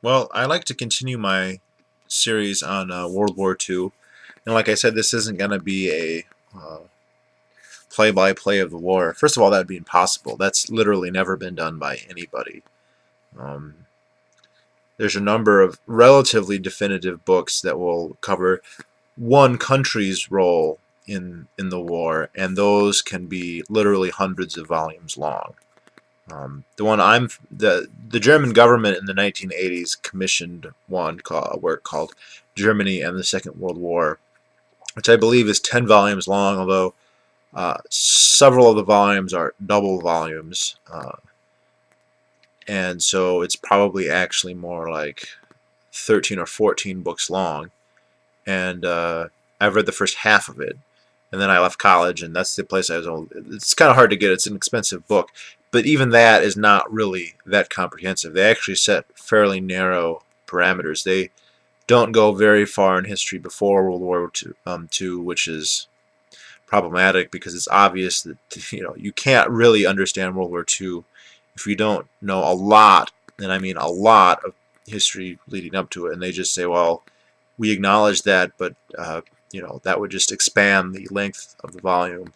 Well, I like to continue my series on World War II, and like I said, this isn't going to be a play-by-play of the war. First of all, that would be impossible. That's literally never been done by anybody. Um, there's a number of relatively definitive books that will cover one country's role in the war, and those can be literally hundreds of volumes long. The German government in the 1980s commissioned a work called Germany and the Second World War, which I believe is 10 volumes long, although several of the volumes are double volumes, and so it's probably actually more like 13 or 14 books long. And I've read the first half of it, and then I left college, and that's the place I was on. It's kind of hard to get. It's an expensive book, but even that is not really that comprehensive. They actually set fairly narrow parameters. They don't go very far in history before World War II, which is problematic because it's obvious that you can't really understand World War II if you don't know a lot, and I mean a lot of history leading up to it. And they just say, well, we acknowledge that, but that would just expand the length of the volume,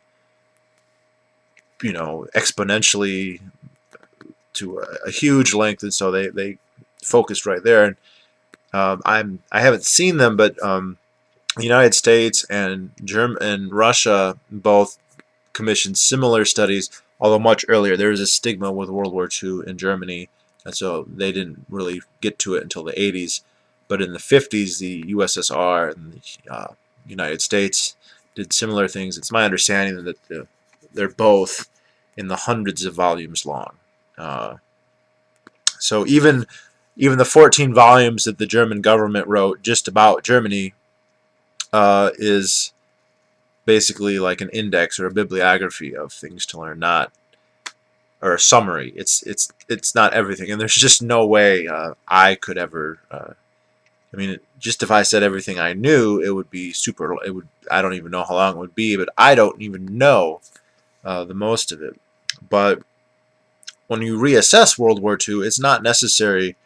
exponentially to a huge length, and so they focused right there. And I haven't seen them, but the United States and Russia both commissioned similar studies, although much earlier. There was a stigma with World War II in Germany, and so they didn't really get to it until the 80s. But in the 50s, the USSR and the United States did similar things. It's my understanding that they're both in the hundreds of volumes long. So even the 14 volumes that the German government wrote just about Germany is basically like an index or a bibliography of things to learn, not or a summary. It's not everything, and there's just no way I could ever. I mean, just if I said everything I knew, it would be super. It would. I don't even know how long it would be, but I don't even know the most of it. But when you reassess World War II, it's not necessary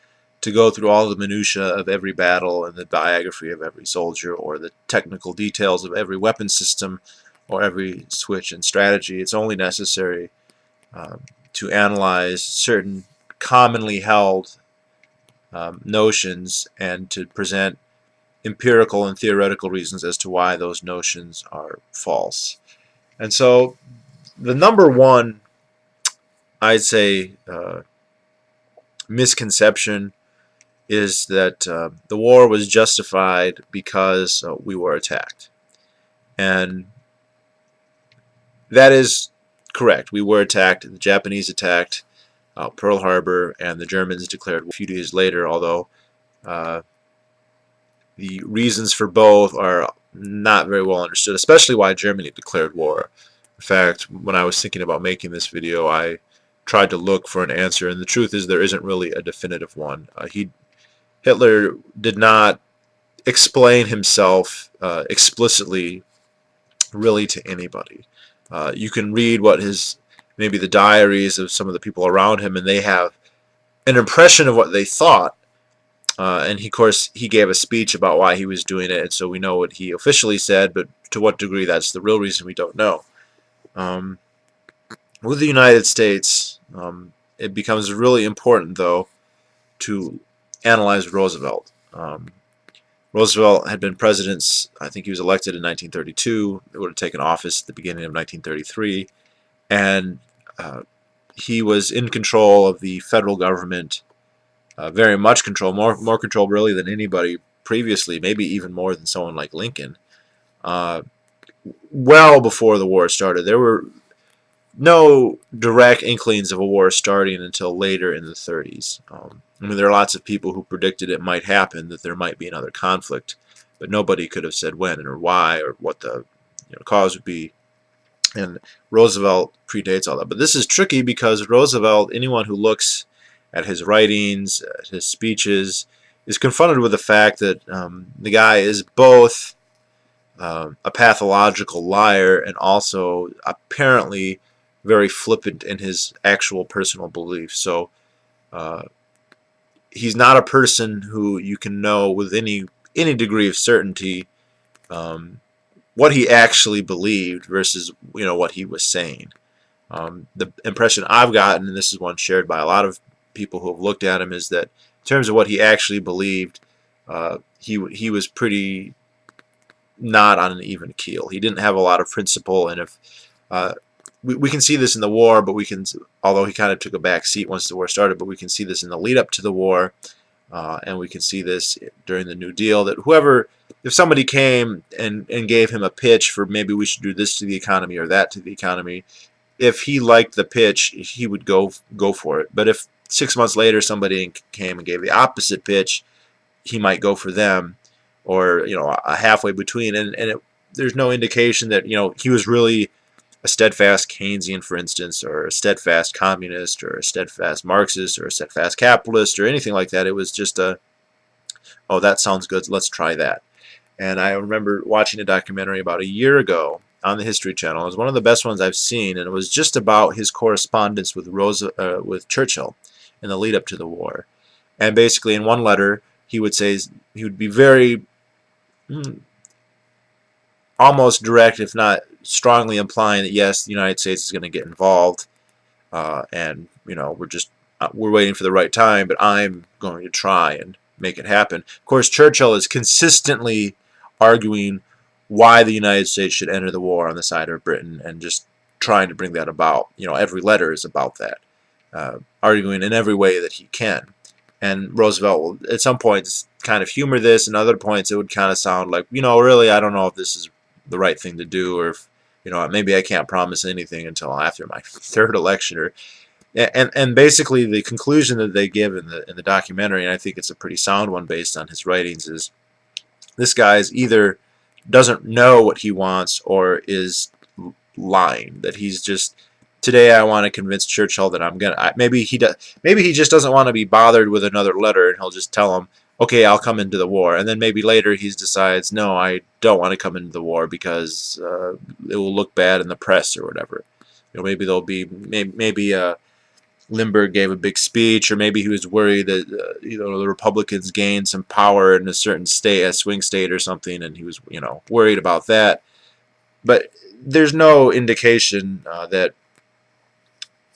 to go through all the minutiae of every battle and the biography of every soldier or the technical details of every weapon system or every switch in strategy. It's only necessary to analyze certain commonly held notions and to present empirical and theoretical reasons as to why those notions are false. And so the number one, I'd say, misconception is that the war was justified because we were attacked. And that is correct. We were attacked. The Japanese attacked Pearl Harbor, and the Germans declared a few days later, although the reasons for both are not very well understood, especially why Germany declared war. In fact, when I was thinking about making this video, I tried to look for an answer, and the truth is there isn't really a definitive one. Hitler did not explain himself explicitly really to anybody. You can read maybe the diaries of some of the people around him, and they have an impression of what they thought. And of course, he gave a speech about why he was doing it, and so we know what he officially said, but to what degree that's the real reason, we don't know. With the United States, it becomes really important, though, to analyze Roosevelt. Roosevelt had been president. I think he was elected in 1932. He would have taken office at the beginning of 1933, and he was in control of the federal government, very much control, more control really than anybody previously, maybe even more than someone like Lincoln. Well before the war started, there were no direct inklings of a war starting until later in the 30s. I mean, there are lots of people who predicted it might happen, that there might be another conflict, but nobody could have said when or why or what the cause would be. And Roosevelt predates all that. But this is tricky because Roosevelt, anyone who looks at his writings, at his speeches, is confronted with the fact that the guy is both a pathological liar and also apparently very flippant in his actual personal beliefs. So he's not a person who you can know with any degree of certainty what he actually believed versus what he was saying. The impression I've gotten, and this is one shared by a lot of people who have looked at him, is that in terms of what he actually believed, he was pretty not on an even keel. He didn't have a lot of principle, and if we can see this in the war, but although he kind of took a back seat once the war started, but we can see this in the lead up to the war, and we can see this during the New Deal, that if somebody came and gave him a pitch for maybe we should do this to the economy or that to the economy, if he liked the pitch, he would go for it. But if 6 months later somebody came and gave the opposite pitch, he might go for them, or a halfway between. And there's no indication that he was really a steadfast Keynesian, for instance, or a steadfast communist, or a steadfast Marxist, or a steadfast capitalist, or anything like that. It was just oh, that sounds good, let's try that. And I remember watching a documentary about a year ago on the History Channel. It was one of the best ones I've seen, and it was just about his correspondence with Churchill in the lead up to the war. And basically, in one letter, he would be very almost direct, if not strongly implying that yes, the United States is going to get involved, and we're waiting for the right time, but I'm going to try and make it happen. Of course, Churchill is consistently arguing why the United States should enter the war on the side of Britain, and just trying to bring that about. Every letter is about that, arguing in every way that he can. And Roosevelt will at some points kind of humor this, and other points it would kind of sound like, really, I don't know if this is the right thing to do, or if, maybe I can't promise anything until after my third election. Or and basically the conclusion that they give in the documentary, and I think it's a pretty sound one based on his writings, is this guy's either doesn't know what he wants or is lying. That he's just, today I want to convince Churchill that I'm gonna. Maybe he just doesn't want to be bothered with another letter, and he'll just tell him, okay, I'll come into the war. And then maybe later he decides, no, I don't want to come into the war because it will look bad in the press or whatever. Maybe there'll be maybe Lindbergh gave a big speech, or maybe he was worried that the Republicans gained some power in a certain state, a swing state or something, and he was worried about that. But there's no indication that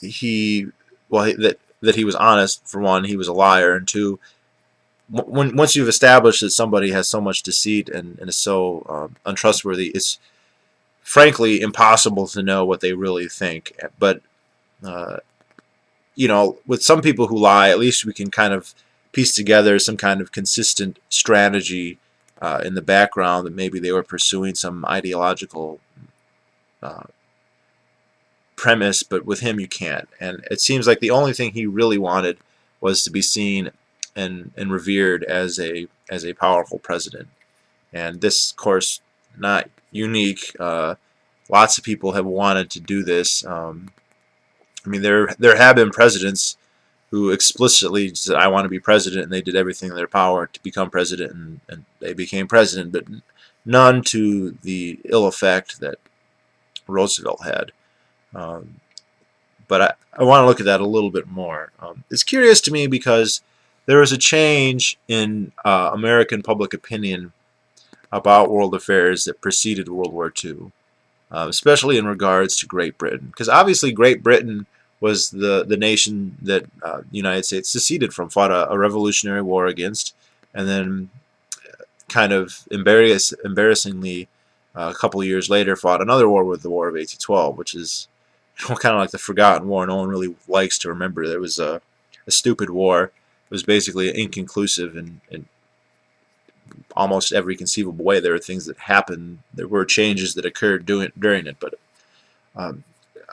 that he was honest. For one, he was a liar, and two, once you've established that somebody has so much deceit and is so untrustworthy, it's frankly impossible to know what they really think. But with some people who lie, at least we can kind of piece together some kind of consistent strategy in the background, that maybe they were pursuing some ideological premise, but with him you can't. And it seems like the only thing he really wanted was to be seen and revered as a powerful president. And this, of course, not unique. Lots of people have wanted to do this. I mean, there have been presidents who explicitly said, I want to be president, and they did everything in their power to become president, and they became president, but none to the ill effect that Roosevelt had. But I want to look at that a little bit more. It's curious to me because there was a change in American public opinion about world affairs that preceded World War II, especially in regards to Great Britain. Because obviously Great Britain was the nation that the United States seceded from, fought a revolutionary war against, and then kind of embarrassingly a couple of years later fought another war with the War of 1812, which is kind of like the forgotten war. No one really likes to remember. It was a stupid war. It was basically inconclusive in almost every conceivable way. There were things that happened. There were changes that occurred during it, but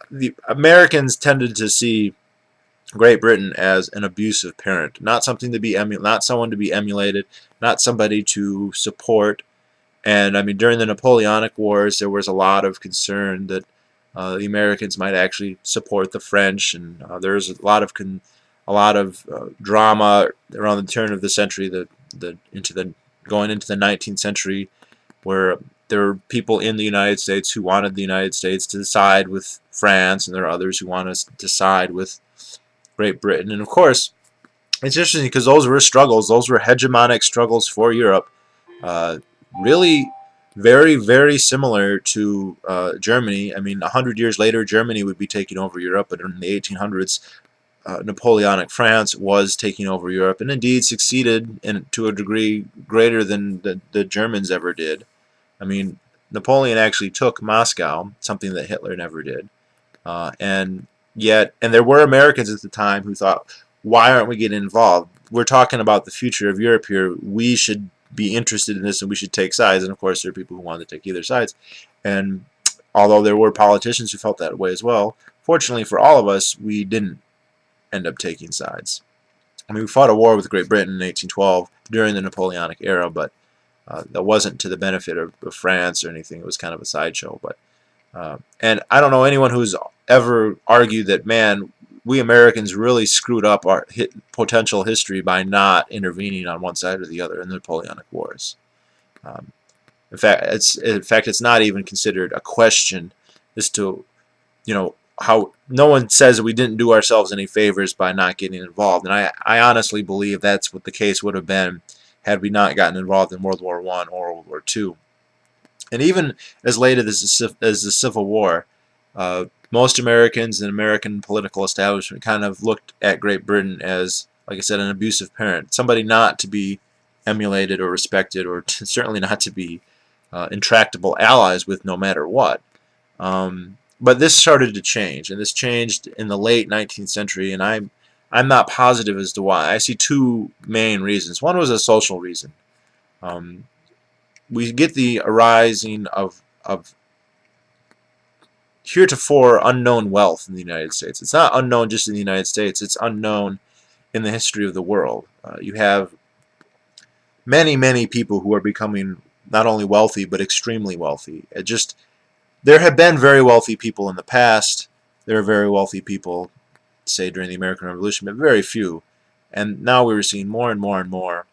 the Americans tended to see Great Britain as an abusive parent, not something to be not someone to be emulated, not somebody to support. And I mean, during the Napoleonic Wars, there was a lot of concern that the Americans might actually support the French, and there was a lot of drama around the turn of the century, going into the 19th century, where there were people in the United States who wanted the United States to side with France, and there are others who wanted to side with Great Britain. And of course, it's interesting because those were struggles. Those were hegemonic struggles for Europe. Uh, really very, very similar to Germany. I mean, 100 years later, Germany would be taking over Europe, but in the 1800s, Napoleonic France was taking over Europe, and indeed succeeded to a degree greater than the Germans ever did. I mean, Napoleon actually took Moscow, something that Hitler never did. And there were Americans at the time who thought, why aren't we getting involved? We're talking about the future of Europe here. We should be interested in this and we should take sides. And of course, there are people who wanted to take either sides. And although there were politicians who felt that way as well, fortunately for all of us, we didn't end up taking sides. I mean, we fought a war with Great Britain in 1812 during the Napoleonic era, but that wasn't to the benefit of France or anything. It was kind of a sideshow. But and I don't know anyone who's ever argued that, man, we Americans really screwed up our potential history by not intervening on one side or the other in the Napoleonic Wars. Um, in fact, it's not even considered a question as to, how no one says we didn't do ourselves any favors by not getting involved. And I honestly believe that's what the case would have been had we not gotten involved in World War I or World War II. And even as late as the Civil War, most Americans and American political establishment kind of looked at Great Britain as, like I said, an abusive parent, somebody not to be emulated or respected, or certainly not to be intractable allies with no matter what. But this started to change, and this changed in the late 19th century, and I'm not positive as to why. I see two main reasons. One was a social reason. We get the arising of heretofore unknown wealth in the United States. It's not unknown just in the United States, it's unknown in the history of the world. You have many, many people who are becoming not only wealthy, but extremely wealthy. There have been very wealthy people in the past. There are very wealthy people, say, during the American Revolution, but very few. And now we were seeing more and more and more.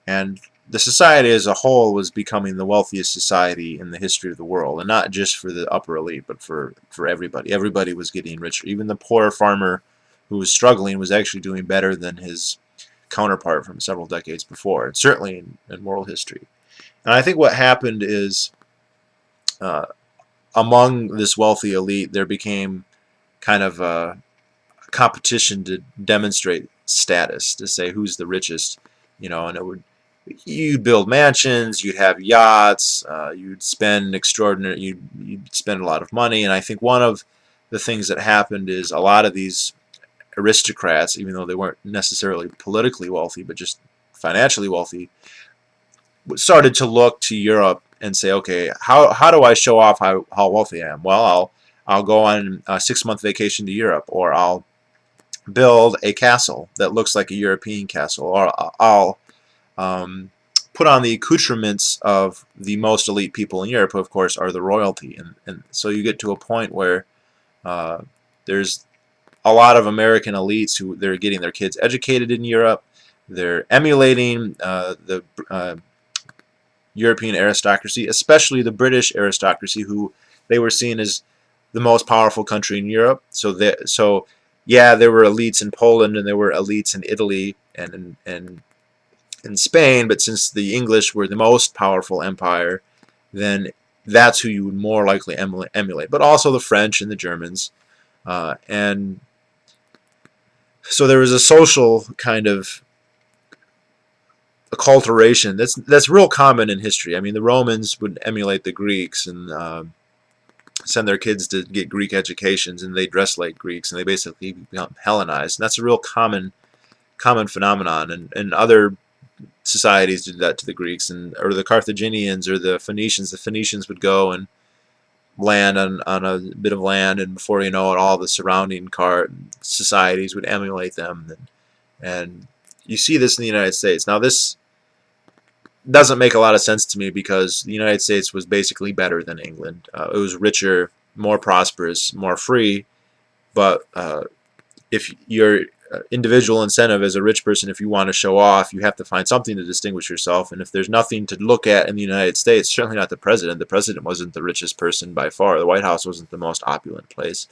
And the society as a whole was becoming the wealthiest society in the history of the world, and not just for the upper elite, but for everybody. Everybody was getting richer. Even the poor farmer who was struggling was actually doing better than his counterpart from several decades before, and certainly in world history. And I think what happened is, among this wealthy elite, there became kind of a competition to demonstrate status, to say who's the richest, and you'd build mansions, you'd have yachts, you'd spend you'd spend a lot of money. And I think one of the things that happened is a lot of these aristocrats, even though they weren't necessarily politically wealthy, but just financially wealthy, started to look to Europe and say, okay, how do I show off how wealthy I am? Well, I'll go on a 6-month vacation to Europe, or I'll build a castle that looks like a European castle, or I'll put on the accoutrements of the most elite people in Europe, who of course are the royalty. And so you get to a point where there's a lot of American elites who they're getting their kids educated in Europe. They're emulating the European aristocracy, especially the British aristocracy, who they were seen as the most powerful country in Europe. So yeah, there were elites in Poland and there were elites in Italy and in Spain, but since the English were the most powerful empire, then that's who you would more likely emulate. But also the French and the Germans. And so there was a social kind of acculturation that's real common in history. I mean, the Romans would emulate the Greeks and send their kids to get Greek educations, and they dress like Greeks, and they basically become Hellenized. And that's a real common phenomenon. And other societies did that to the Greeks, or the Carthaginians or the Phoenicians. The Phoenicians would go and land on a bit of land, and before you know it, all the surrounding societies would emulate them. And you see this in the United States. Now, this doesn't make a lot of sense to me, because the United States was basically better than England. It was richer, more prosperous, more free. But if your individual incentive as a rich person, if you want to show off, you have to find something to distinguish yourself. And if there's nothing to look at in the United States, certainly not the president. The president wasn't the richest person by far. The White House wasn't the most opulent place.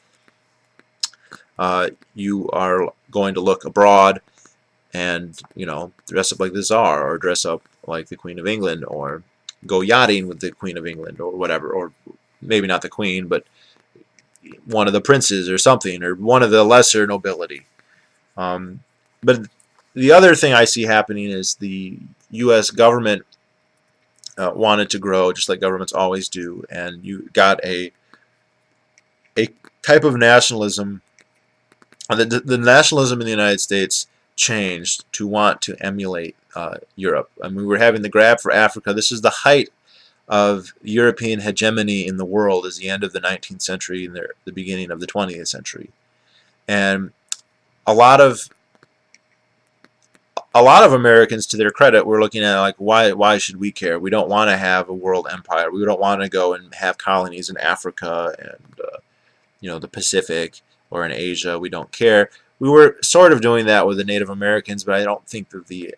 You are going to look abroad and, you know, dress up like the Tsar, or dress up like the Queen of England, or go yachting with the Queen of England, or whatever, or maybe not the Queen, but one of the princes or something, or one of the lesser nobility. Um, but the other thing I see happening is the U.S. government wanted to grow, just like governments always do, and you got a type of nationalism. The nationalism in the United States changed to want to emulate Europe. I mean, we were having the grab for Africa. This is the height of European hegemony in the world, is the end of the 19th century and the beginning of the 20th century. And a lot of Americans, to their credit, were looking at it like, why should we care? We don't want to have a world empire. We don't want to go and have colonies in Africa and you know, the Pacific or in Asia. We don't care. We were sort of doing that with the Native Americans, but I don't think that the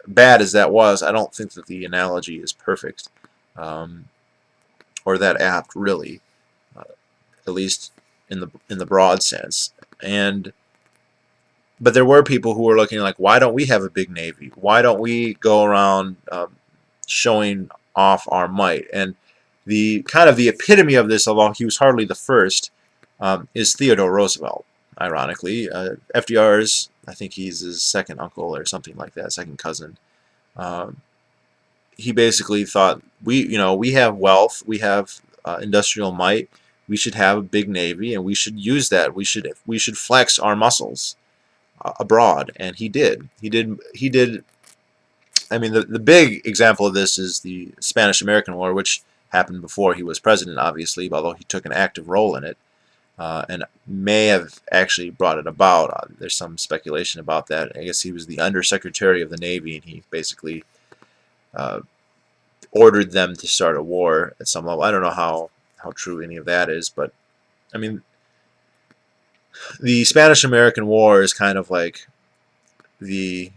bad as that was, I don't think that the analogy is perfect, or that apt, really, at least in the broad sense. But there were people who were looking like, why don't we have a big navy? Why don't we go around showing off our might? And the kind of the epitome of this, although he was hardly the first, is Theodore Roosevelt. Ironically, FDR's, I think he's his second uncle or something like that, second cousin. He basically thought, we have wealth, we have industrial might, we should have a big navy, and we should use that. We should flex our muscles abroad, and he did. He did. I mean, the big example of this is the Spanish-American War, which happened before he was president, obviously, although he took an active role in it, and may have actually brought it about. There's some speculation about that. I guess he was the undersecretary of the Navy, and he basically ordered them to start a war at some level. I don't know how true any of that is, but I mean, the Spanish-American War is kind of like the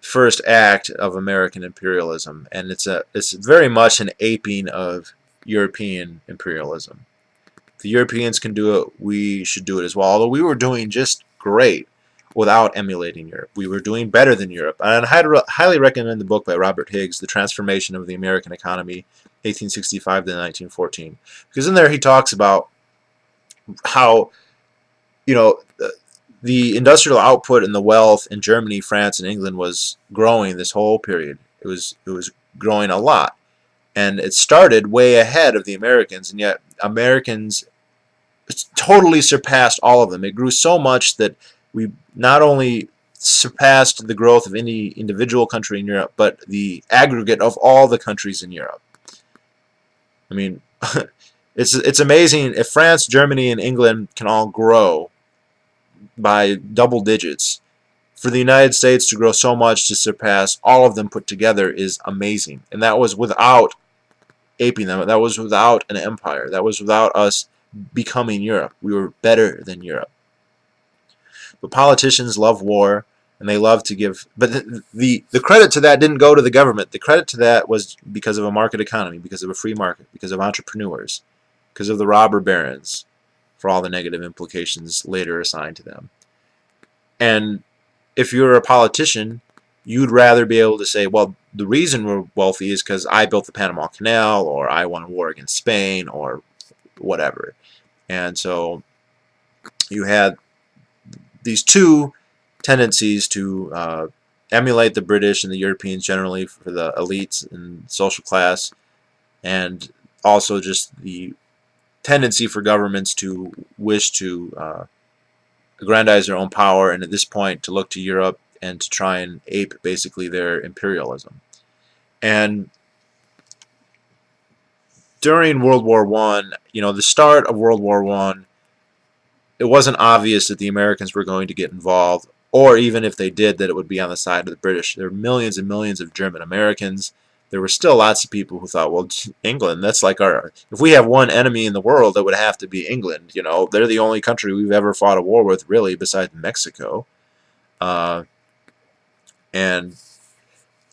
first act of American imperialism, and it's very much an aping of European imperialism. If the Europeans can do it, we should do it as well. Although we were doing just great without emulating Europe. We were doing better than Europe. And I highly recommend the book by Robert Higgs, The Transformation of the American Economy, 1865 to 1914. Because in there he talks about how, you know, the industrial output and the wealth in Germany, France, and England was growing this whole period. It was growing a lot. And it started way ahead of the Americans, and yet Americans totally surpassed all of them. It grew so much that we not only surpassed the growth of any individual country in Europe, but the aggregate of all the countries in Europe. I mean, it's amazing. If France, Germany, and England can all grow by double digits, for the United States to grow so much to surpass all of them put together is amazing. And that was without aping them. That was without an empire. That was without us becoming Europe. We were better than Europe. But politicians love war, and they love to give. But the credit to that didn't go to the government. The credit to that was because of a market economy, because of a free market, because of entrepreneurs, because of the robber barons, for all the negative implications later assigned to them. And if you're a politician, you'd rather be able to say, well, the reason we're wealthy is because I built the Panama Canal, or I won a war against Spain, or whatever. And so you had these two tendencies to emulate the British and the Europeans generally for the elites and social class, and also just the tendency for governments to wish to aggrandize their own power, and at this point to look to Europe and to try and ape basically their imperialism. And during World War I, the start of World War I, it wasn't obvious that the Americans were going to get involved, or even if they did, that it would be on the side of the British. There were millions and millions of German Americans. There were still lots of people who thought, well, England, that's like if we have one enemy in the world, that would have to be England. They're the only country we've ever fought a war with, really, besides Mexico. And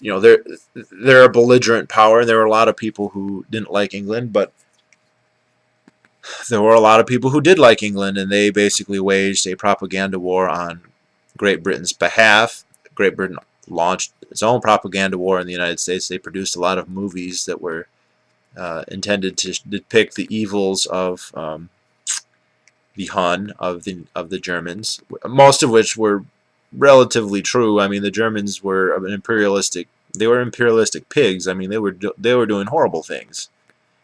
they're a belligerent power. There were a lot of people who didn't like England, but there were a lot of people who did like England, and they basically waged a propaganda war on Great Britain's behalf. Great Britain launched its own propaganda war in the United States. They produced a lot of movies that were intended to depict the evils of the Hun, of the Germans, most of which were relatively true. I mean, the Germans were an imperialistic. They were imperialistic pigs. I mean, they were doing horrible things,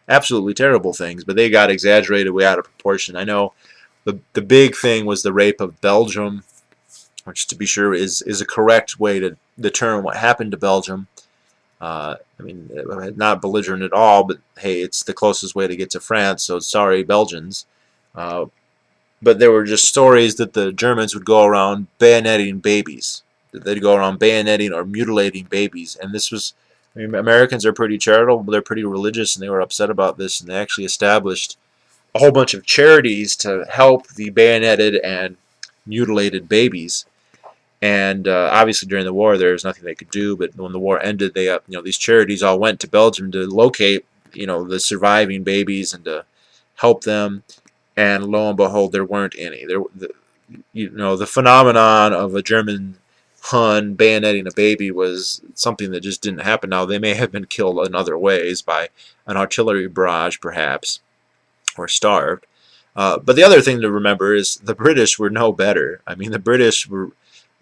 absolutely terrible things, but they got exaggerated way out of proportion. I know the big thing was the rape of Belgium, which, to be sure, is a correct way to determine what happened to Belgium. I mean, not belligerent at all, but hey, it's the closest way to get to France, so sorry, Belgians. But there were just stories that the Germans would go around bayoneting babies. They'd go around bayoneting or mutilating babies, and this was, I mean, Americans are pretty charitable, they're pretty religious, and they were upset about this, and they actually established a whole bunch of charities to help the bayoneted and mutilated babies. And obviously during the war there was nothing they could do, but when the war ended, they these charities all went to Belgium to locate the surviving babies and to help them, and lo and behold, there weren't any. The phenomenon of a German Hun bayoneting a baby was something that just didn't happen. Now, they may have been killed in other ways by an artillery barrage, perhaps, or starved. But the other thing to remember is the British were no better. I mean, the British were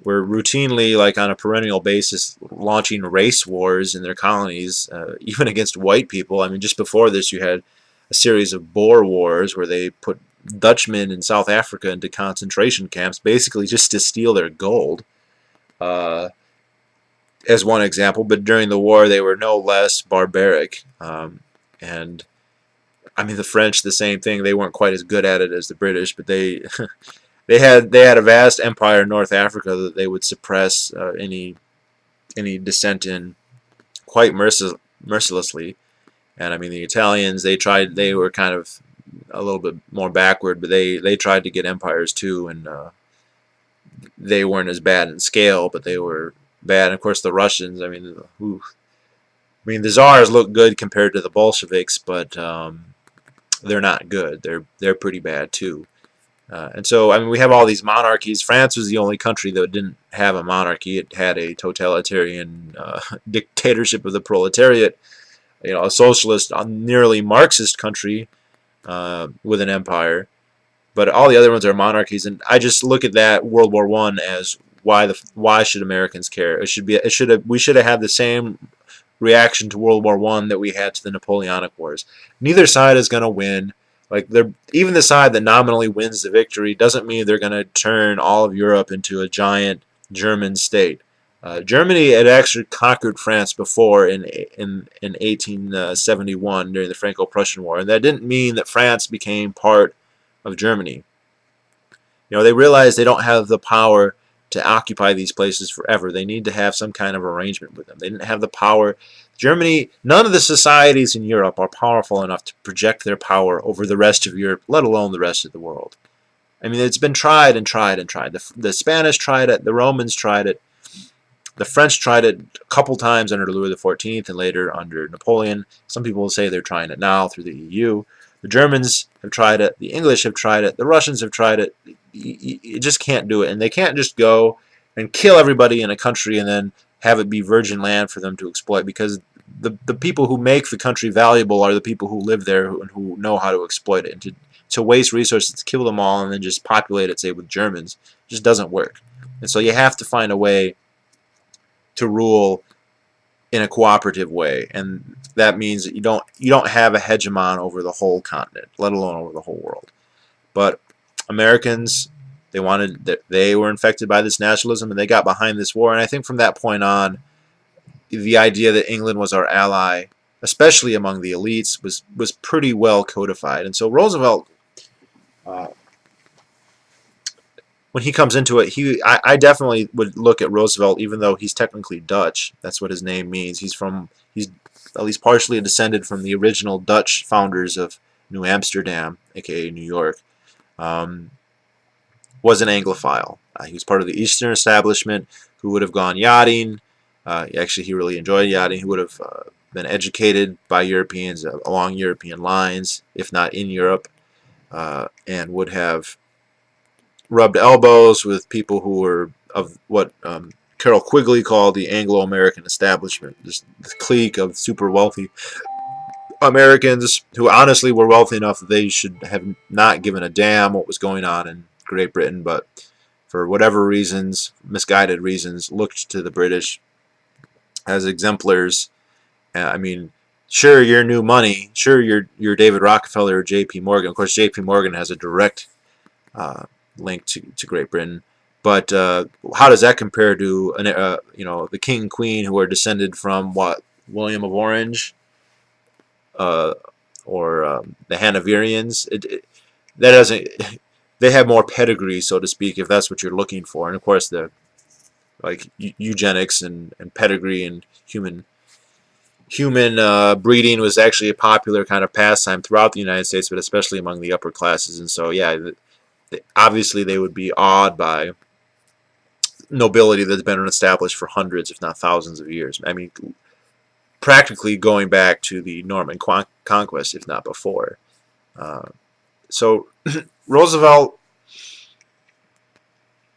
routinely, like on a perennial basis, launching race wars in their colonies, even against white people. I mean, just before this, you had a series of Boer wars where they put Dutchmen in South Africa into concentration camps, basically just to steal their gold, as one example. But during the war, they were no less barbaric. And I mean, the French, the same thing. They weren't quite as good at it as the British, but they they had a vast empire in North Africa that they would suppress any dissent in quite mercilessly. And I mean, the Italians, they were kind of a little bit more backward, but they tried to get empires too, and they weren't as bad in scale, but they were bad. And of course, the Russians, I mean, the Tsars look good compared to the Bolsheviks, but they're not good. They're pretty bad too. And so, I mean, we have all these monarchies. France was the only country that didn't have a monarchy. It had a totalitarian dictatorship of the proletariat, a socialist, nearly Marxist country with an empire. But all the other ones are monarchies, and I just look at that World War I as why should Americans care? We should have had the same reaction to World War I that we had to the Napoleonic Wars. Neither side is going to win. Like, even the side that nominally wins the victory doesn't mean they're going to turn all of Europe into a giant German state. Germany had actually conquered France before in 1871 during the Franco-Prussian War, and that didn't mean that France became part of Germany. They realized they don't have the power to occupy these places forever. They need to have some kind of arrangement with them. They didn't have the power. Germany, none of the societies in Europe are powerful enough to project their power over the rest of Europe, let alone the rest of the world. I mean, it's been tried and tried and tried. The Spanish tried it. The Romans tried it. The French tried it a couple times under Louis XIV and later under Napoleon. Some people will say they're trying it now through the EU. The Germans have tried it. The English have tried it. The Russians have tried it. You just can't do it. And they can't just go and kill everybody in a country and then have it be virgin land for them to exploit, because the people who make the country valuable are the people who live there and who know how to exploit it. And to waste resources to kill them all and then just populate it, say, with Germans, just doesn't work. And so you have to find a way to rule in a cooperative way, and that means that you don't have a hegemon over the whole continent, let alone over the whole world. But Americans, they were infected by this nationalism, and they got behind this war. And I think from that point on, the idea that England was our ally, especially among the elites, was pretty well codified. And so Roosevelt, when he comes into it, I definitely would look at Roosevelt, even though he's technically Dutch. That's what his name means. He's at least partially descended from the original Dutch founders of New Amsterdam, aka New York. Was an Anglophile. He was part of the Eastern establishment who would have gone yachting. Actually, he really enjoyed yachting. He would have been educated by Europeans along European lines, if not in Europe, and would have rubbed elbows with people who were what Carol Quigley called the Anglo-American establishment, this clique of super wealthy Americans who honestly were wealthy enough that they should have not given a damn what was going on in Great Britain, but for whatever reasons, misguided reasons, looked to the British as exemplars. I mean, sure, you're new money. Sure, you're David Rockefeller or J.P. Morgan. Of course, J.P. Morgan has a direct link to Great Britain. But how does that compare to the king and queen who are descended from what, William of Orange or the Hanoverians? That doesn't. They have more pedigree, so to speak, if that's what you're looking for. And of course, the eugenics and pedigree and human breeding was actually a popular kind of pastime throughout the United States, but especially among the upper classes. And so, yeah, obviously they would be awed by nobility that's been established for hundreds, if not thousands of years. I mean, practically going back to the Norman conquest, if not before. So Roosevelt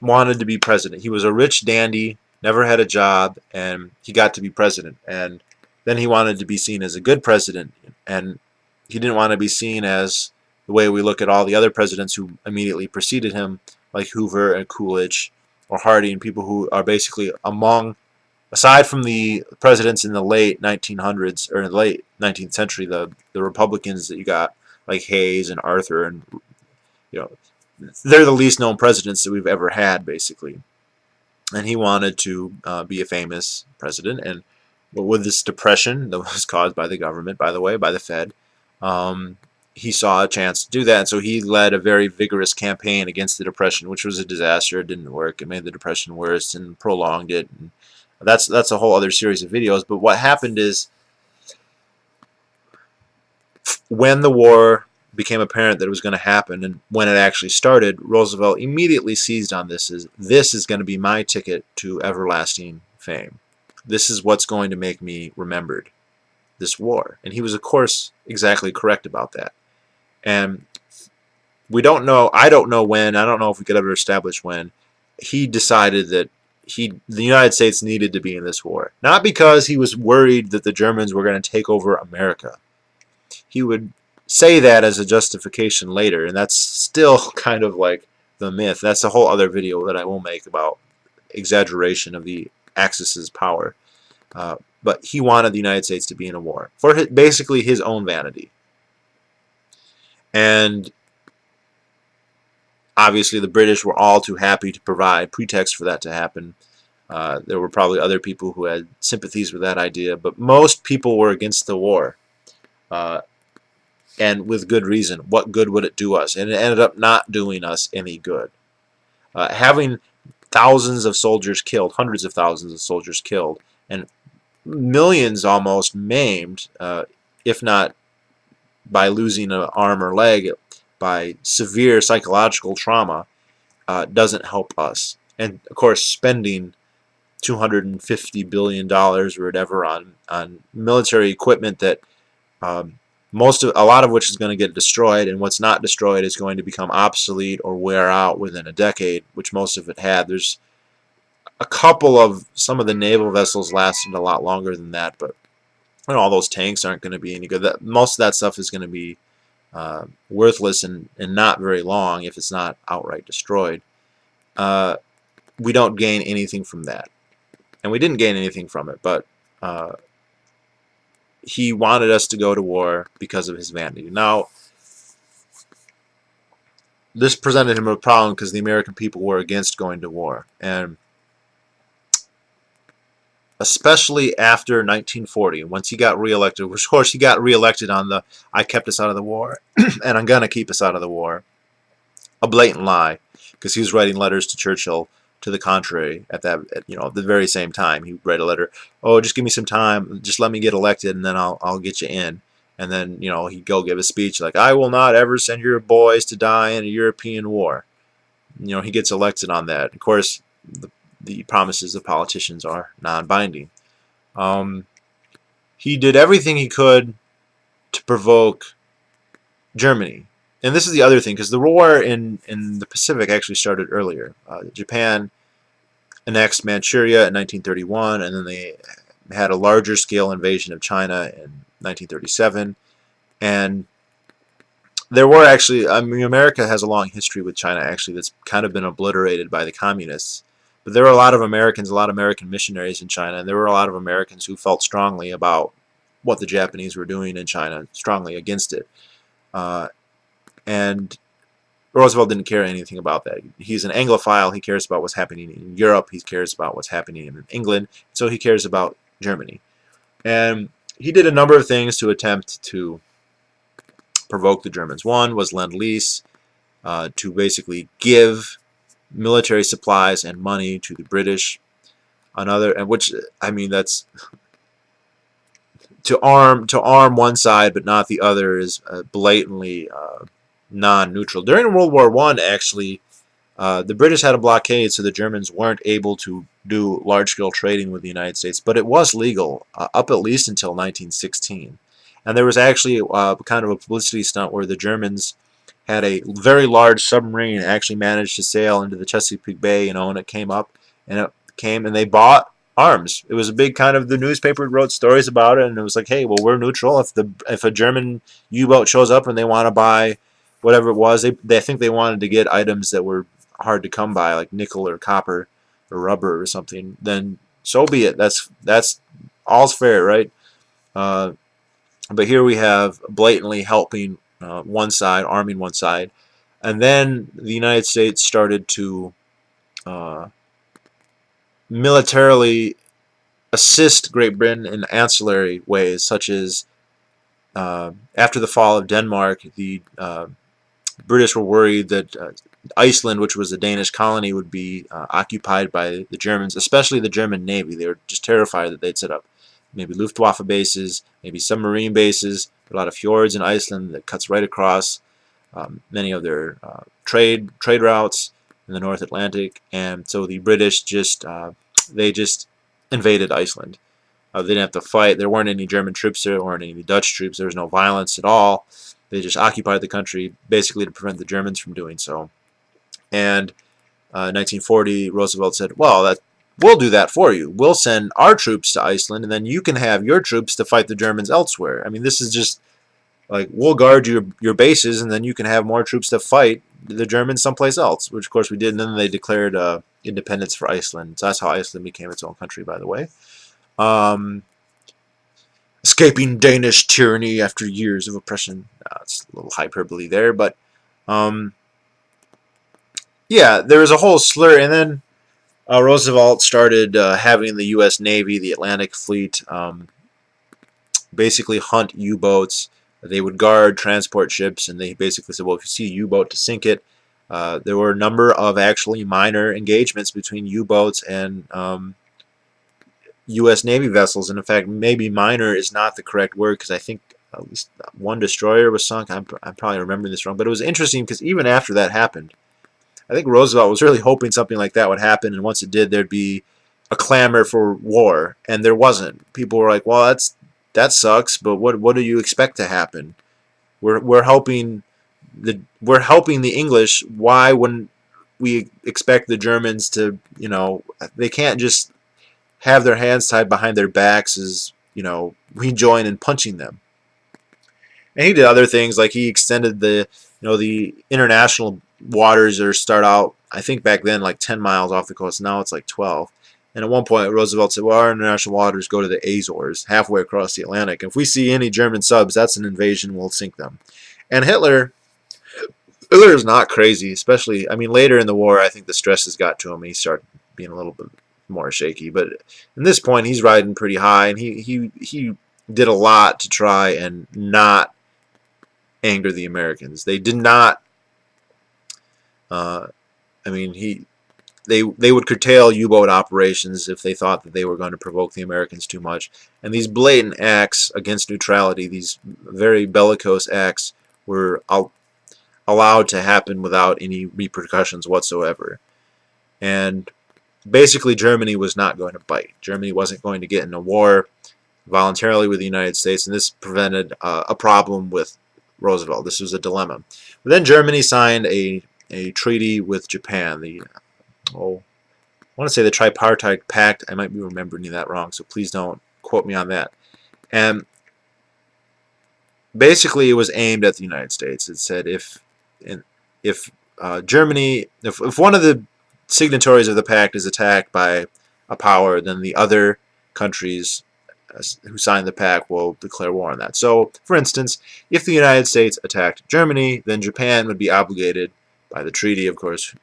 wanted to be president. He was a rich dandy, never had a job, and he got to be president. And then he wanted to be seen as a good president, and he didn't want to be seen as the way we look at all the other presidents who immediately preceded him, like Hoover and Coolidge or Harding, people who are basically aside from the presidents in the late 1900s or in the late 19th century, the Republicans that you got, like Hayes and Arthur, and they're the least known presidents that we've ever had, basically. And he wanted to be a famous president, and with this depression that was caused by the government, by the way, by the Fed, he saw a chance to do that, and so he led a very vigorous campaign against the Depression, which was a disaster. It didn't work. It made the Depression worse and prolonged it. And that's a whole other series of videos. But what happened is, when the war became apparent that it was going to happen, and when it actually started, Roosevelt immediately seized on this as, this is going to be my ticket to everlasting fame. This is what's going to make me remembered, this war. And he was, of course, exactly correct about that. And we don't know, I don't know when, I don't know if we could ever establish when, he decided that the United States needed to be in this war. Not because he was worried that the Germans were going to take over America. He would say that as a justification later, and that's still kind of like the myth. That's a whole other video that I will make about exaggeration of the Axis's power. But he wanted the United States to be in a war for basically his own vanity. And obviously the British were all too happy to provide pretext for that to happen. There were probably other people who had sympathies with that idea, but most people were against the war. And with good reason. What good would it do us? And it ended up not doing us any good. Having thousands of soldiers killed, hundreds of thousands of soldiers killed, and millions almost maimed, if not by losing an arm or leg, by severe psychological trauma, doesn't help us. And of course, spending $250 billion or whatever on military equipment that a lot of which is going to get destroyed, and what's not destroyed is going to become obsolete or wear out within a decade, which most of it had. There's a couple of, some of the naval vessels lasted a lot longer than that, but all those tanks aren't going to be any good. Most of that stuff is going to be worthless and not very long if it's not outright destroyed. We don't gain anything from that. And we didn't gain anything from it, but he wanted us to go to war because of his vanity. Now, this presented him a problem because the American people were against going to war. And especially after 1940, once he got reelected, which of course he got reelected on the "I kept us out of the war and I'm going to keep us out of the war," a blatant lie, because he was writing letters to Churchill to the contrary at the very same time. He would write a letter, "Oh, just give me some time, just let me get elected and then I'll get you in." And then, he'd go give a speech like, "I will not ever send your boys to die in a European war." He gets elected on that. Of course, the promises of politicians are non-binding. He did everything he could to provoke Germany. And this is the other thing, because the war in the Pacific actually started earlier. Japan annexed Manchuria in 1931, and then they had a larger scale invasion of China in 1937. And there were actually, I mean, America has a long history with China actually that's kind of been obliterated by the communists. But there were a lot of Americans, a lot of American missionaries in China, and there were a lot of Americans who felt strongly about what the Japanese were doing in China, strongly against it. And Roosevelt didn't care anything about that. He's an Anglophile. He cares about what's happening in Europe. He cares about what's happening in England. So he cares about Germany. And he did a number of things to attempt to provoke the Germans. One was Lend-Lease, to basically give military supplies and money to the British. Another, and which, I mean, that's to arm one side but not the other, is blatantly non-neutral. During World War I, actually, the British had a blockade, so the Germans weren't able to do large-scale trading with the United States, but it was legal up at least until 1916. And there was actually kind of a publicity stunt where the Germans had a very large submarine actually managed to sail into the Chesapeake Bay, and it came up, and they bought arms. It was a big kind of, the newspaper wrote stories about it, and it was like, hey, well, we're neutral. If a German U-boat shows up and they want to buy whatever it was, I think they wanted to get items that were hard to come by, like nickel or copper or rubber or something, then so be it. That's all's fair, right? But here we have blatantly helping one side, arming one side, and then the United States started to militarily assist Great Britain in ancillary ways, such as after the fall of Denmark, the British were worried that Iceland, which was a Danish colony, would be occupied by the Germans, especially the German Navy. They were just terrified that they'd set up maybe Luftwaffe bases, maybe submarine bases. There are a lot of fjords in Iceland that cuts right across many of their trade routes in the North Atlantic, and so the British they just invaded Iceland. They didn't have to fight. There weren't any German troops there. There weren't any Dutch troops. There was no violence at all. They just occupied the country basically to prevent the Germans from doing so. And in 1940, Roosevelt said, well, we'll do that for you. We'll send our troops to Iceland, and then you can have your troops to fight the Germans elsewhere. I mean, this is just like, we'll guard your bases, and then you can have more troops to fight the Germans someplace else, which, of course, we did. And then they declared independence for Iceland. So that's how Iceland became its own country, by the way. Escaping Danish tyranny after years of oppression. It's a little hyperbole there, but yeah, there was a whole slur. And then Roosevelt started having the U.S. Navy, the Atlantic Fleet, basically hunt U-boats. They would guard transport ships, and they basically said, well, if you see a U-boat, to sink it. There were a number of actually minor engagements between U-boats and U.S. Navy vessels, and in fact, maybe minor is not the correct word, because I think at least one destroyer was sunk. I'm probably remembering this wrong, but it was interesting because even after that happened, I think Roosevelt was really hoping something like that would happen, and once it did, there'd be a clamor for war, and there wasn't. People were like, well, that sucks, but what do you expect to happen? We're helping the English. Why wouldn't we expect the Germans to, they can't just have their hands tied behind their backs as, we join in punching them. And he did other things, like he extended the international waters that start out, I think back then, like 10 miles off the coast. Now it's like 12. And at one point, Roosevelt said, well, our international waters go to the Azores, halfway across the Atlantic. If we see any German subs, that's an invasion. We'll sink them. And Hitler is not crazy, especially, I mean, later in the war, I think the stresses got to him. He started being a little bit more shaky. But at this point, he's riding pretty high, and he did a lot to try and not anger the Americans. They did not, they would curtail U-boat operations if they thought that they were going to provoke the Americans too much. And these blatant acts against neutrality, these very bellicose acts, were allowed to happen without any repercussions whatsoever. And basically, Germany was not going to bite. Germany wasn't going to get in a war voluntarily with the United States, and this prevented a problem with Roosevelt. This was a dilemma. But then Germany signed a treaty with Japan, the want to say the Tripartite Pact. I might be remembering that wrong, so please don't quote me on that. And basically, it was aimed at the United States. It said if Germany, if one of the signatories of the pact is attacked by a power, then the other countries who signed the pact will declare war on that. So, for instance, if the United States attacked Germany, then Japan would be obligated by the treaty, of course,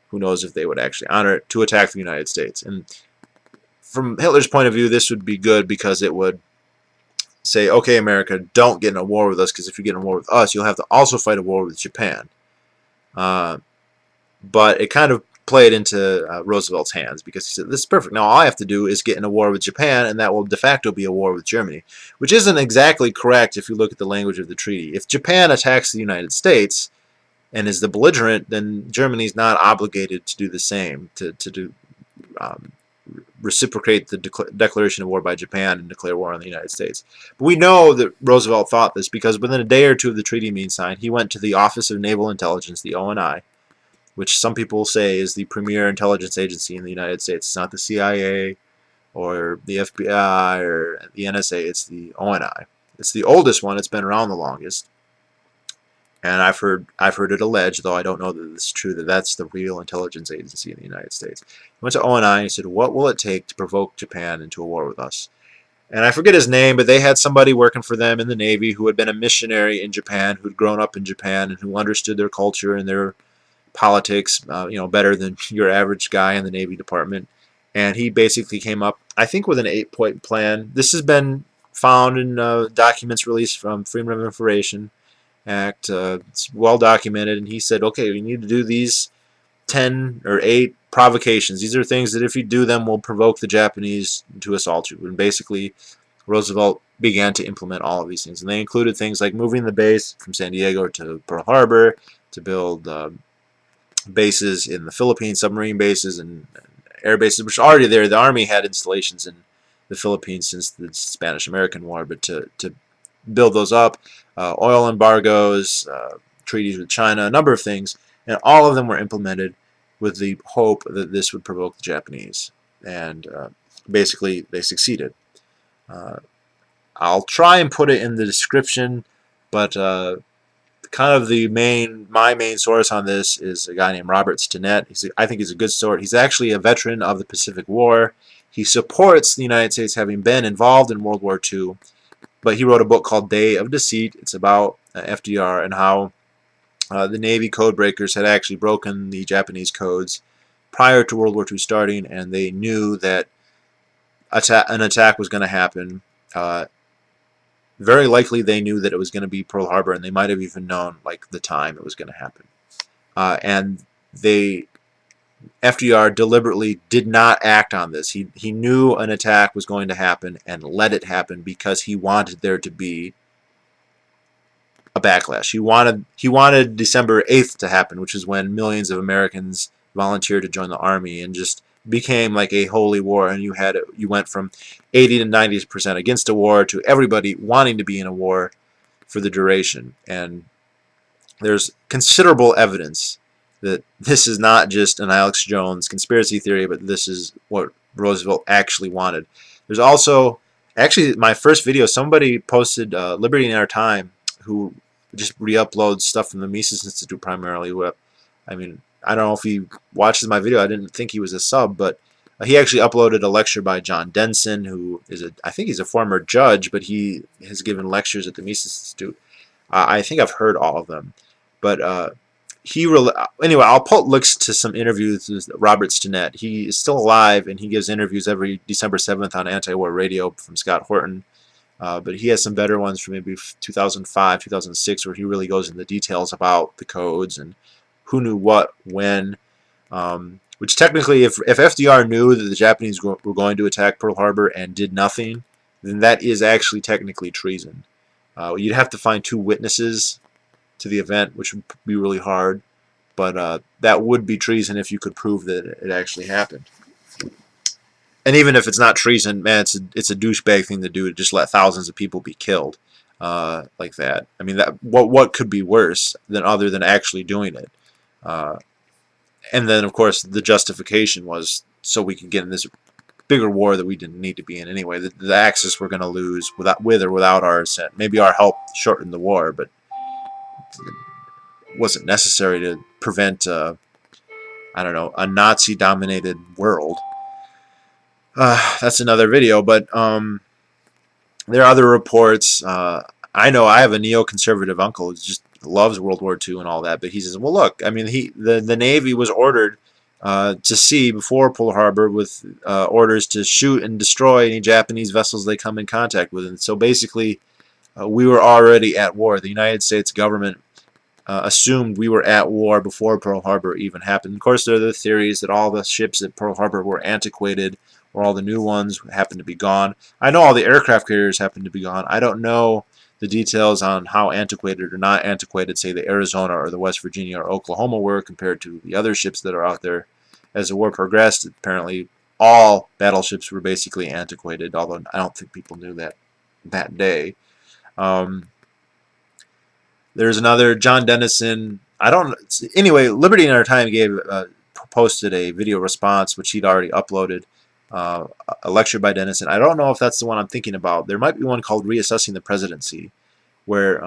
who knows if they would actually honor it, to attack the United States. And from Hitler's point of view, this would be good because it would say, okay, America, don't get in a war with us, because if you get in a war with us, you'll have to also fight a war with Japan. But it kind of played into Roosevelt's hands, because he said, this is perfect. Now all I have to do is get in a war with Japan, and that will de facto be a war with Germany, which isn't exactly correct if you look at the language of the treaty. If Japan attacks the United States and is the belligerent, then Germany's not obligated to do the same, to reciprocate the declaration of war by Japan and declare war on the United States. But we know that Roosevelt thought this because within a day or two of the treaty being signed, he went to the Office of Naval Intelligence, the ONI, which some people say is the premier intelligence agency in the United States. It's not the CIA or the FBI or the NSA, it's the ONI. It's the oldest one, it's been around the longest. And I've heard it alleged, though I don't know that it's true, that that's the real intelligence agency in the United States. He went to ONI and he said, what will it take to provoke Japan into a war with us? And I forget his name, but they had somebody working for them in the Navy who had been a missionary in Japan, who'd grown up in Japan, and who understood their culture and their politics, better than your average guy in the Navy department. And he basically came up, I think, with an 8-point plan. This has been found in documents released from Freedom of Information Act. It's well documented, and he said, okay, we need to do these 10 or 8 provocations. These are things that if you do them will provoke the Japanese to assault you. And basically, Roosevelt began to implement all of these things. And they included things like moving the base from San Diego to Pearl Harbor, to build bases in the Philippines, submarine bases and air bases, which are already there. The Army had installations in the Philippines since the Spanish-American War, but to build those up, oil embargoes, treaties with China, a number of things, and all of them were implemented with the hope that this would provoke the Japanese. And basically, they succeeded. I'll try and put it in the description, but kind of my main source on this is a guy named Robert Stinnett. I think he's a good source. He's actually a veteran of the Pacific War. He supports the United States having been involved in World War II, but he wrote a book called Day of Deceit. It's about FDR and how the Navy code breakers had actually broken the Japanese codes prior to World War II starting, and they knew that an attack was going to happen. Very likely they knew that it was going to be Pearl Harbor, and they might have even known like the time it was going to happen. And FDR deliberately did not act on this. He knew an attack was going to happen and let it happen because he wanted there to be a backlash. He wanted December 8th to happen, which is when millions of Americans volunteered to join the Army, and just became like a holy war, and you went from 80 to 90% against a war to everybody wanting to be in a war for the duration. And there's considerable evidence that this is not just an Alex Jones conspiracy theory, but this is what Roosevelt actually wanted. There's also, actually, my first video, somebody posted, Liberty in Our Time, who just re-uploads stuff from the Mises Institute primarily. I mean, I don't know if he watches my video. I didn't think he was a sub, but he actually uploaded a lecture by John Denson, who is I think he's a former judge, but he has given lectures at the Mises Institute. I think I've heard all of them, but anyway, I'll put links to some interviews with Robert Stinnett. He is still alive, and he gives interviews every December 7th on Anti-War Radio from Scott Horton. But he has some better ones from maybe 2005, 2006, where he really goes into the details about the codes and who knew what, when. Which technically, if FDR knew that the Japanese were going to attack Pearl Harbor and did nothing, then that is actually technically treason. You'd have to find 2 witnesses to the event, which would be really hard, but that would be treason if you could prove that it actually happened. And even if it's not treason, man, it's a douchebag thing to do, to just let thousands of people be killed like that. I mean, what could be worse than other than actually doing it? And then, of course, the justification was so we could get in this bigger war that we didn't need to be in anyway. The Axis were going to lose with or without our assent. Maybe our help shortened the war, but it wasn't necessary to prevent, I don't know, a Nazi-dominated world. That's another video, but there are other reports. I know I have a neoconservative uncle who just loves World War II and all that, but he says, well, look, I mean, the Navy was ordered to sea before Pearl Harbor with orders to shoot and destroy any Japanese vessels they come in contact with. And so basically, we were already at war. The United States government assumed we were at war before Pearl Harbor even happened. Of course, there are the theories that all the ships at Pearl Harbor were antiquated, or all the new ones happened to be gone. I know all the aircraft carriers happened to be gone. I don't know the details on how antiquated or not antiquated, say, the Arizona or the West Virginia or Oklahoma were compared to the other ships that are out there. As the war progressed, apparently all battleships were basically antiquated, although I don't think people knew that day. There's another, John Denson. Anyway, Liberty in Our Time posted a video response, which he'd already uploaded, a lecture by Denson. I don't know if that's the one I'm thinking about. There might be one called Reassessing the Presidency, where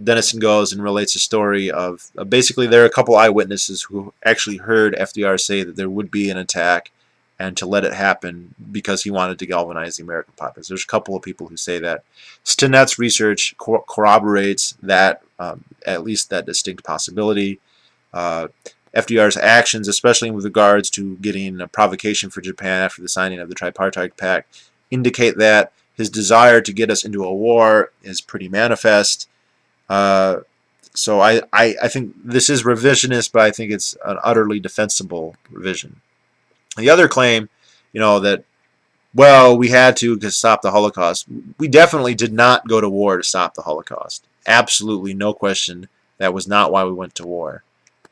Denson goes and relates a story of basically there are a couple eyewitnesses who actually heard FDR say that there would be an attack and to let it happen because he wanted to galvanize the American populace. There's a couple of people who say that. Stinnett's research corroborates that, at least that distinct possibility. FDR's actions, especially with regards to getting a provocation for Japan after the signing of the Tripartite Pact, indicate that his desire to get us into a war is pretty manifest. So I think this is revisionist, but I think it's an utterly defensible revision. The other claim, that, well, we had to stop the Holocaust. We definitely did not go to war to stop the Holocaust. Absolutely no question. That was not why we went to war.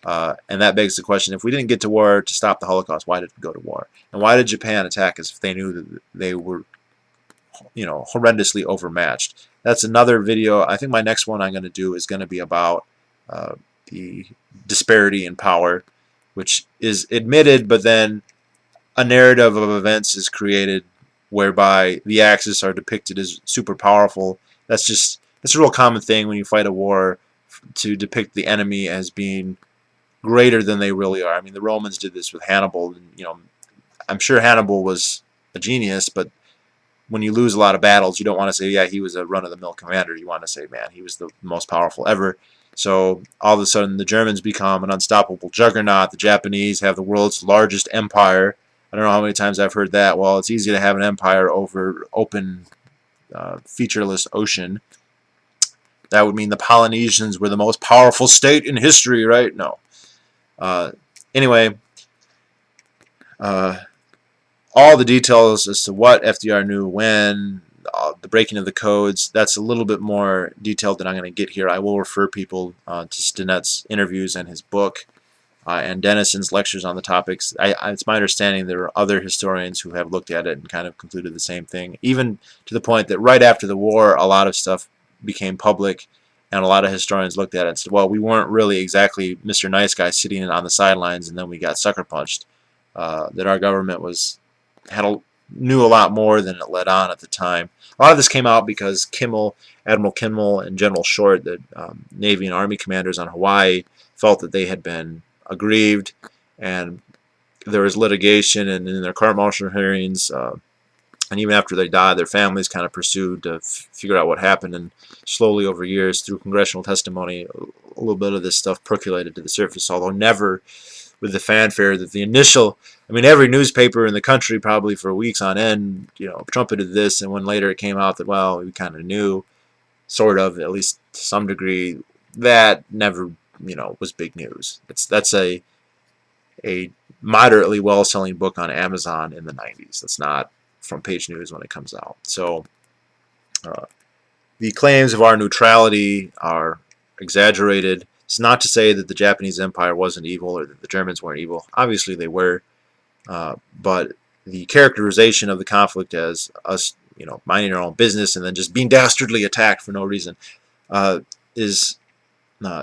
And that begs the question, if we didn't get to war to stop the Holocaust, why did we go to war? And why did Japan attack us if they knew that they were, horrendously overmatched? That's another video. I think my next one I'm going to do is going to be about the disparity in power, which is admitted, but then a narrative of events is created whereby the Axis are depicted as super powerful. That's a real common thing when you fight a war, to depict the enemy as being greater than they really are. I mean, the Romans did this with Hannibal. And, I'm sure Hannibal was a genius, but when you lose a lot of battles, you don't want to say, yeah, he was a run-of-the-mill commander. You want to say, man, he was the most powerful ever. So all of a sudden, the Germans become an unstoppable juggernaut. The Japanese have the world's largest empire. I don't know how many times I've heard that. Well, it's easy to have an empire over open, featureless ocean. That would mean the Polynesians were the most powerful state in history, right? No. Anyway, all the details as to what FDR knew when, the breaking of the codes, that's a little bit more detailed than I'm going to get here. I will refer people to Stinnett's interviews and his book, and Denison's lectures on the topics. It's my understanding there are other historians who have looked at it and kind of concluded the same thing, even to the point that right after the war, a lot of stuff became public, and a lot of historians looked at it and said, well, we weren't really exactly Mr. Nice Guy sitting on the sidelines and then we got sucker punched. That our government knew a lot more than it let on at the time. A lot of this came out because Admiral Kimmel and General Short, the Navy and Army commanders on Hawaii, felt that they had been aggrieved, and there was litigation, and in their court-martial hearings, and even after they died, their families kind of pursued to figure out what happened, and slowly over years, through congressional testimony, a little bit of this stuff percolated to the surface, although never with the fanfare that the initial, every newspaper in the country probably for weeks on end, trumpeted this, and when later it came out that, well, we kind of knew, sort of, at least to some degree, that never, was big news. That's a moderately well-selling book on Amazon in the 90s. That's not front page news when it comes out. So the claims of our neutrality are exaggerated. It's not to say that the Japanese Empire wasn't evil or that the Germans weren't evil. Obviously they were, but the characterization of the conflict as us, minding our own business and then just being dastardly attacked for no reason, is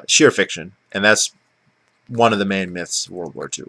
sheer fiction, and that's one of the main myths of World War II.